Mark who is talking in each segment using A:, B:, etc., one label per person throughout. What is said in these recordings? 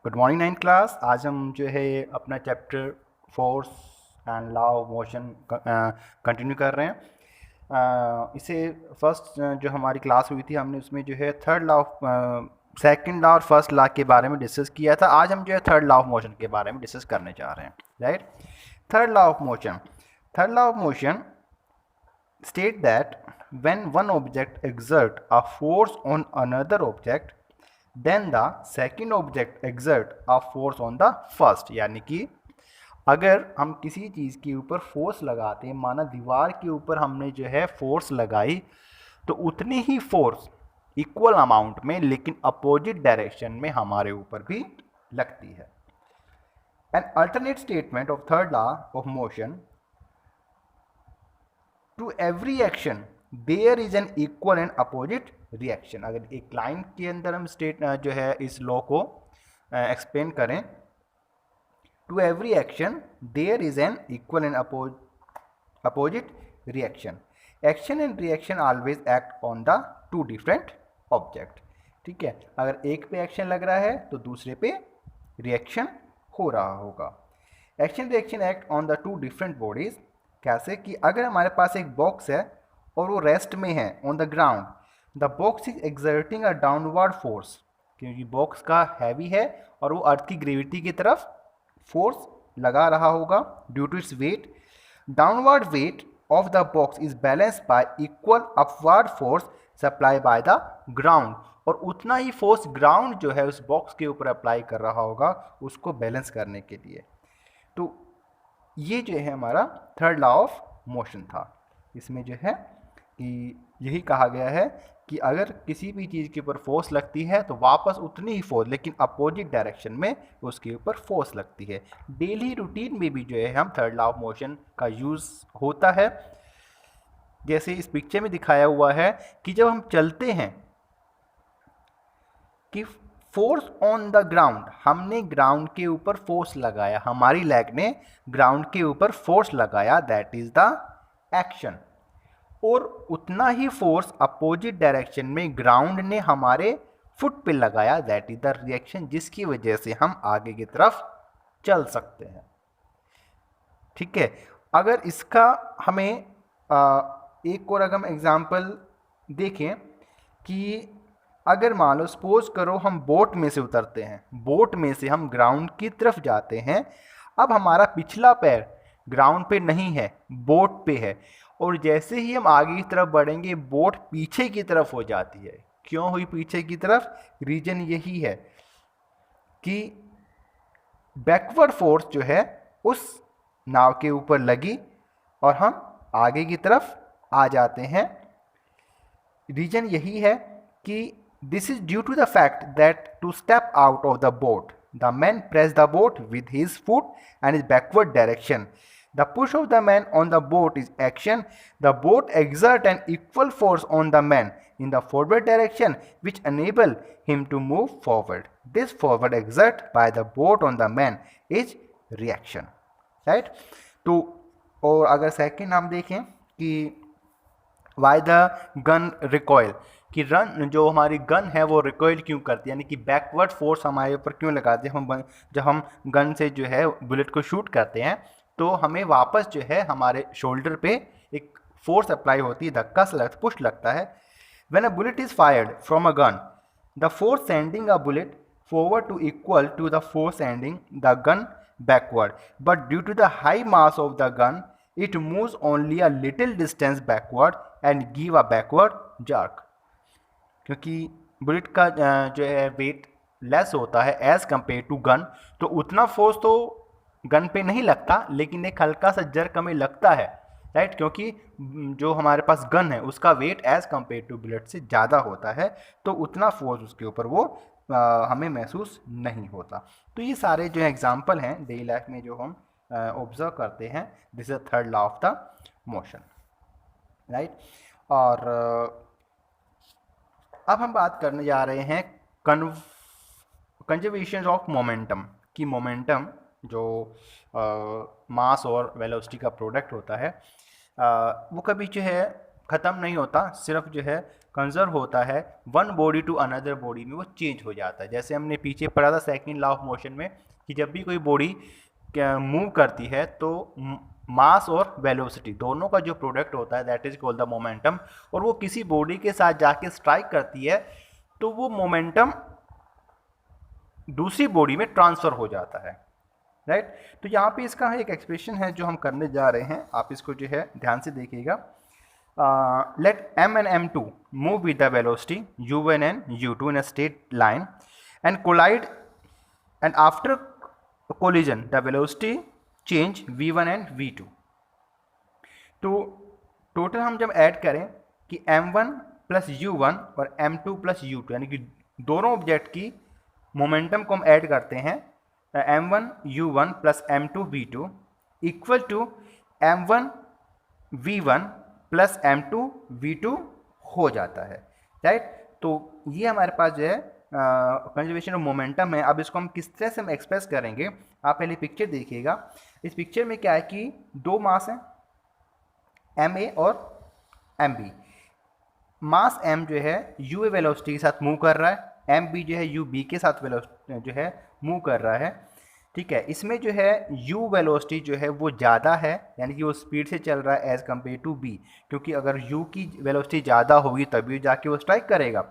A: Good morning ninth class. आज हम जो है अपना chapter force and law of motion continue कर रहे हैं। इसे फर्स्ट जो हमारी क्लास हुई थी हमने उसमें जो है third law of second law और फर्स्ट लॉ के बारे में डिस्कस किया था। आज हम जो है थर्ड लॉ ऑफ मोशन के बारे में डिस्कस करने जा रहे हैं। Right, third law of motion state that when one object exert a force on another object, then the second object exert a force on the first। यानी कि अगर हम किसी चीज़ के ऊपर फोर्स लगाते हैं, माना दीवार के ऊपर हमने जो है फोर्स लगाई, तो उतनी ही फोर्स इक्वल अमाउंट में लेकिन अपोजिट डायरेक्शन में हमारे ऊपर भी लगती है। An alternate statement of third law of motion, to every action there is an equal and opposite reaction. अगर एक लाइन के अंदर हम जो है इस लॉ को एक्सप्लेन करें, to every action there is an equal and opposite reaction. Action and reaction always act on the two different object. ठीक है, अगर एक पे एक्शन लग रहा है तो दूसरे पे रिएक्शन हो रहा होगा। Action reaction act on the two different bodies. कैसे कि अगर हमारे पास एक बॉक्स है और वो रेस्ट में है on the ground, the box is exerting a downward force, क्योंकि बॉक्स का हैवी है और वो अर्थ की ग्रेविटी की तरफ फोर्स लगा रहा होगा due to its weight. Downward weight of the box is balanced by equal upward force supply by the ground, और उतना ही फोर्स ग्राउंड जो है उस बॉक्स के ऊपर अप्लाई कर रहा होगा उसको बैलेंस करने के लिए। तो ये जो है हमारा थर्ड लॉ ऑफ मोशन था। इसमें जो है कि यही कहा गया है कि अगर किसी भी चीज़ के ऊपर फोर्स लगती है तो वापस उतनी ही फोर्स लेकिन अपोजिट डायरेक्शन में उसके ऊपर फोर्स लगती है। डेली रूटीन में भी जो है हम थर्ड लॉ ऑफ मोशन का यूज़ होता है। जैसे इस पिक्चर में दिखाया हुआ है कि जब हम चलते हैं कि फोर्स ऑन द ग्राउंड, हमने ग्राउंड के ऊपर फोर्स लगाया, हमारी लेग ने ग्राउंड के ऊपर फोर्स लगाया, दैट इज द एक्शन। और उतना ही फोर्स अपोजिट डायरेक्शन में ग्राउंड ने हमारे फुट पे लगाया, दैट इज द रिएक्शन, जिसकी वजह से हम आगे की तरफ चल सकते हैं। ठीक है, अगर इसका हमें एक और अगर हम एग्जाम्पल देखें कि अगर मान लो सपोज करो हम बोट में से उतरते हैं, बोट में से हम ग्राउंड की तरफ जाते हैं, अब हमारा पिछला पैर ग्राउंड पे नहीं है, बोट पे है, और जैसे ही हम आगे की तरफ बढ़ेंगे बोट पीछे की तरफ हो जाती है। क्यों हुई पीछे की तरफ? रीजन यही है कि बैकवर्ड फोर्स जो है उस नाव के ऊपर लगी और हम आगे की तरफ आ जाते हैं। रीजन यही है कि this is due to the fact that to step out of the boat, the man pressed the boat with his foot and his backward direction. The push of the man on the boat is action. The boat exert an equal force on the man in the forward direction which enable him to move forward. This forward exert by the boat on the man is reaction. Right? तो और अगर second हम देखें कि why the gun recoil, कि run जो हमारी gun है वो रिकॉइल क्यों करती है, यानी कि बैकवर्ड फोर्स हमारे ऊपर क्यों लगाते हैं। हम जब हम गन से जो है बुलेट को शूट करते हैं तो हमें वापस जो है हमारे शोल्डर पे एक फोर्स अप्लाई होती है, धक्का से पुश लगता है। When a bullet is fired from a gun, the force sending a bullet forward to equal to the force sending the gun backward, but due to the high mass of the gun it moves only a little distance backward and give a backward jerk। क्योंकि bullet का जो है weight less होता है as compare to gun, तो उतना force तो gun पे नहीं लगता लेकिन एक हल्का सा जर्क हमें लगता है। राइट, क्योंकि जो हमारे पास गन है उसका weight as compare to bullet से ज़्यादा होता है, तो उतना फोर्स उसके ऊपर वो हमें महसूस नहीं होता। तो ये सारे जो एग्जाम्पल हैं डेली लाइफ में जो हम ऑब्जर्व करते हैं, this is third law of the motion. Right, और अब हम बात करने जा रहे हैं कंजर्वेशन ऑफ मोमेंटम, कि मोमेंटम जो मास और वेलोसिटी का प्रोडक्ट होता है वो कभी जो है ख़त्म नहीं होता, सिर्फ जो है कंजर्व होता है one body to another body में वो चेंज हो जाता है। जैसे हमने पीछे पढ़ा था सेकंड लॉ ऑफ मोशन में कि जब भी कोई बॉडी मूव करती है तो मास और वेलोसिटी दोनों का जो प्रोडक्ट होता है that is called the momentum, और वो किसी बॉडी के साथ जाके स्ट्राइक करती है तो वो मोमेंटम दूसरी बॉडी में ट्रांसफर हो जाता है, राइट। तो यहाँ पे इसका एक एक्सप्रेशन है जो हम करने जा रहे हैं, आप इसको जो है ध्यान से देखिएगा। Let m and m2 move with the velocity u1 and u2 in a straight line and collide, and after collision the velocity change v1 and v2। तो टोटल हम जब ऐड करें कि m1 प्लस u1 और m2 plus u2 यानी कि दोनों object की मोमेंटम को हम ऐड करते हैं m1 u1 plus m2 v2 equal to m1 v1 plus m2 v2 हो जाता है, राइट। तो ये हमारे पास जो है कंजर्वेशन ऑफ मोमेंटम है। अब इसको हम किस तरह से हम एक्सप्रेस करेंगे, आप पहले पिक्चर देखिएगा। इस पिक्चर में क्या है कि दो मास हैं ma और mb। मास m जो है u वेलोसिटी के साथ मूव कर रहा है, mb जो है ub के साथ वेलोसिटी जो है मूव कर रहा है, ठीक है। इसमें जो है u वेलोसिटी जो है वो ज़्यादा है, यानी कि वो स्पीड से चल रहा है एज़ कम्पेयर टू b, क्योंकि अगर u की वेलोसिटी ज़्यादा होगी तभी जाके वो स्ट्राइक करेगा।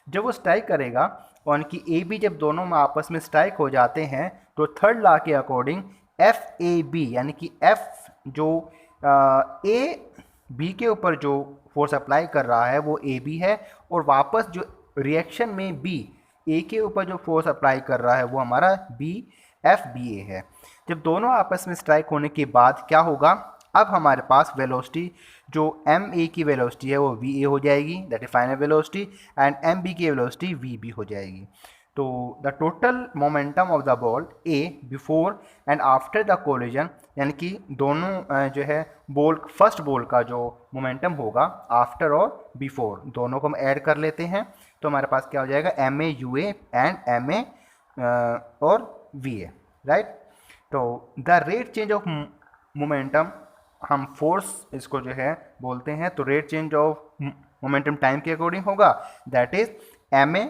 A: जब वो स्ट्राइक करेगा और उनकी ए बी जब दोनों में आपस में स्ट्राइक हो जाते हैं तो थर्ड लॉ के अकॉर्डिंग एफ ए बी यानी कि एफ जो ए बी के ऊपर जो फोर्स अप्लाई कर रहा है वो ए बी है, और वापस जो रिएक्शन में बी ए के ऊपर जो फोर्स अप्लाई कर रहा है वो हमारा बी एफ बी ए है। जब दोनों आपस में स्ट्राइक होने के बाद क्या होगा, अब हमारे पास वेलोसिटी जो एम ए की वेलोसिटी है वो वी ए हो जाएगी, that is final velocity, and M B की वेलोसिटी वी बी हो जाएगी। तो the total momentum of the ball A before and after the collision, यानी कि दोनों जो है बॉल फर्स्ट बॉल का जो मोमेंटम होगा आफ्टर और बिफोर दोनों को हम ऐड कर लेते हैं, तो हमारे पास क्या हो जाएगा M A U A and M A और वी ए, राइट। तो the rate change of momentum हम फोर्स इसको जो है बोलते हैं, तो rate change of momentum time के अकॉर्डिंग होगा, that is M A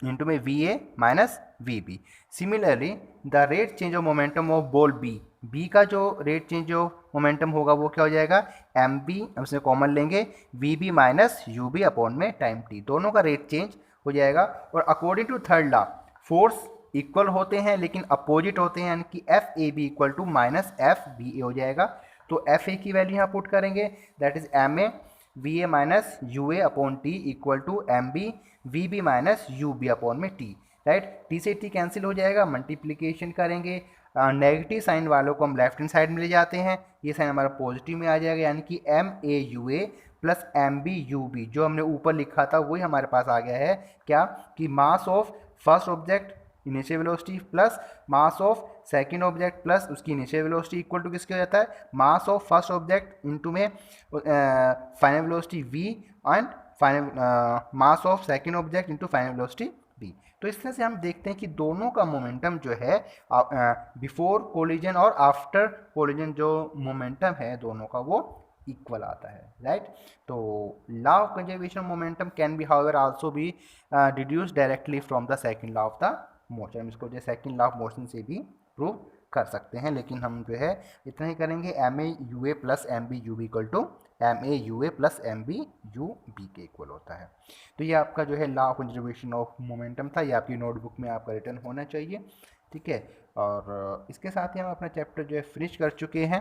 A: into में V A minus V B. Similarly the rate change of momentum of ball B, B का जो रेट चेंज ऑफ मोमेंटम होगा वो क्या हो जाएगा एम बी, हम इसमें कॉमन लेंगे V B minus U B upon में टाइम टी, दोनों का रेट चेंज हो जाएगा। और according to third law force equal होते हैं लेकिन अपोजिट होते हैं, यानी कि F A B equal to minus F B A हो जाएगा। तो एफ ए की वैल्यू यहाँ पुट करेंगे, that is M A V A minus U A upon T equal to M B V B minus U B upon में T, right. T से T cancel हो जाएगा, मल्टीप्लीकेशन करेंगे, negative sign वालों को हम लेफ्ट हैंड साइड में ले जाते हैं, ये साइन हमारा पॉजिटिव में आ जाएगा, यानी कि M A U A plus M B U B जो हमने ऊपर लिखा था वही हमारे पास आ गया है, क्या कि mass of first object initial velocity plus mass of second object plus उसकी इनिशियल वेलोसिटी इक्वल टू किसके हो जाता है mass of first object into में final velocity v and final mass of second object into final velocity v। तो इस तरह से हम देखते हैं कि दोनों का मोमेंटम जो है बिफोर कोलिजन और आफ्टर कोलिजन जो मोमेंटम है दोनों का वो इक्वल आता है, राइट। तो law of conservation momentum can be however also be deduce directly from the second law of the motion, हम इसको जो सेकंड लॉ ऑफ मोशन से भी प्रूव कर सकते हैं, लेकिन हम जो है इतना ही करेंगे M A U A plus M B U B equal to M A U A plus M B U B के इक्वल होता है। तो ये आपका जो है law of conservation of momentum था, ये आपकी नोटबुक में आपका रिटर्न होना चाहिए, ठीक है। और इसके साथ ही हम अपना चैप्टर जो है फिनिश कर चुके हैं।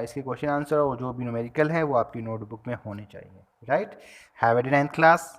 A: इसके क्वेश्चन आंसर और जो भी न्यूमेरिकल है वो आपकी नोटबुक में होने चाहिए, right. Have a nice class.